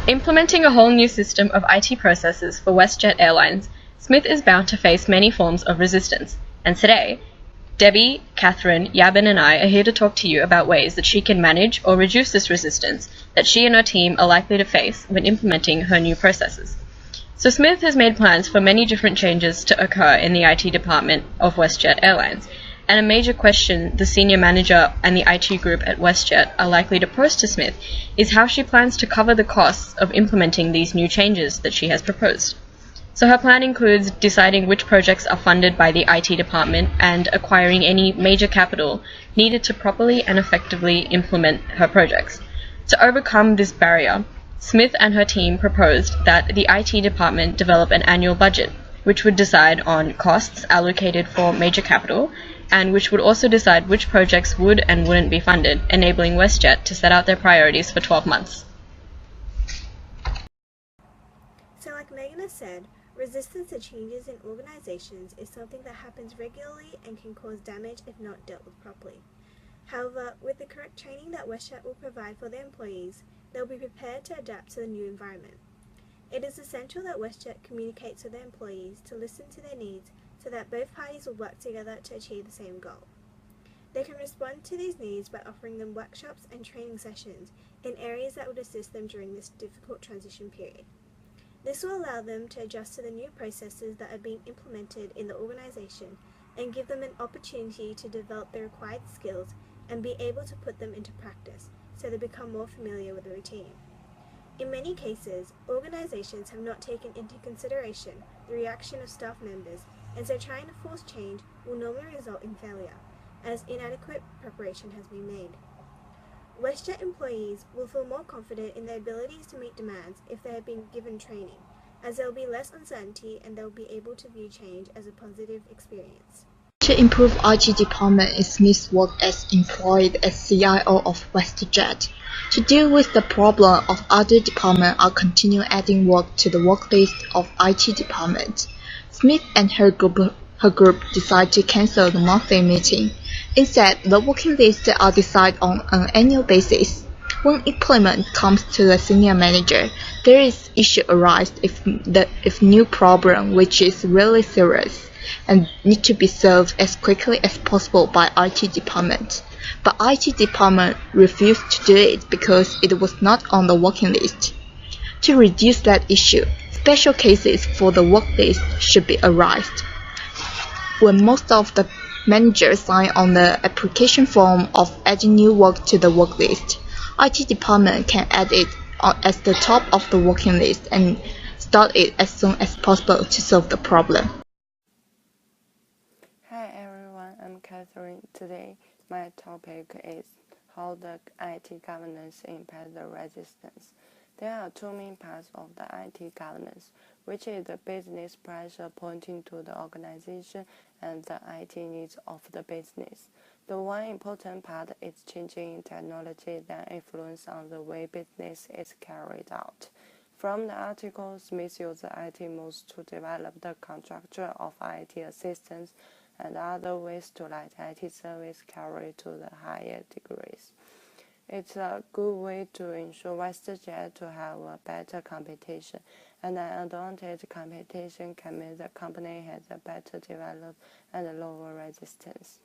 Implementing a whole new system of IT processes for WestJet Airlines, Smith is bound to face many forms of resistance, and today, Debbie, Catherine, Yabin and I are here to talk to you about ways that she can manage or reduce this resistance that she and her team are likely to face when implementing her new processes. So Smith has made plans for many different changes to occur in the IT department of WestJet Airlines, and a major question the senior manager and the IT group at WestJet are likely to pose to Smith is how she plans to cover the costs of implementing these new changes that she has proposed. So her plan includes deciding which projects are funded by the IT department and acquiring any major capital needed to properly and effectively implement her projects. To overcome this barrier, Smith and her team proposed that the IT department develop an annual budget, which would decide on costs allocated for major capital, and which would also decide which projects would and wouldn't be funded, enabling WestJet to set out their priorities for 12 months. So like Megan has said, resistance to changes in organizations is something that happens regularly and can cause damage if not dealt with properly. However, with the correct training that WestJet will provide for their employees, they'll be prepared to adapt to the new environment. It is essential that WestJet communicates with their employees to listen to their needs so that both parties will work together to achieve the same goal. They can respond to these needs by offering them workshops and training sessions in areas that would assist them during this difficult transition period. This will allow them to adjust to the new processes that are being implemented in the organization and give them an opportunity to develop the required skills and be able to put them into practice so they become more familiar with the routine. In many cases, organizations have not taken into consideration the reaction of staff members, and so trying to force change will normally result in failure, as inadequate preparation has been made. WestJet employees will feel more confident in their abilities to meet demands if they have been given training, as there will be less uncertainty and they will be able to view change as a positive experience. To improve IT department in Smith's work as employed as CIO of WestJet. To deal with the problem of other departments are continue adding work to the work list of IT department. Smith and her group decide to cancel the monthly meeting. Instead, the working lists are decided on an annual basis. When employment comes to the senior manager, there is issue arise if new problem which is really serious and need to be solved as quickly as possible by IT department. But IT department refused to do it because it was not on the working list. To reduce that issue, special cases for the work list should be arised. When most of the managers sign on the application form of adding new work to the work list, IT department can add it as the top of the working list and start it as soon as possible to solve the problem. Hi everyone, I'm Catherine. Today, my topic is how the IT governance impacts the resistance. There are two main parts of the IT governance, which is the business pressure pointing to the organization and the IT needs of the business. The one important part is changing in technology that influence on the way business is carried out. From the article, Smith used the IT moves to develop the contractor of IT assistance and other ways to let IT service carry to the higher degrees. It's a good way to ensure WestJet to have a better competition, and an advantage competition can mean the company has a better developed and lower resistance.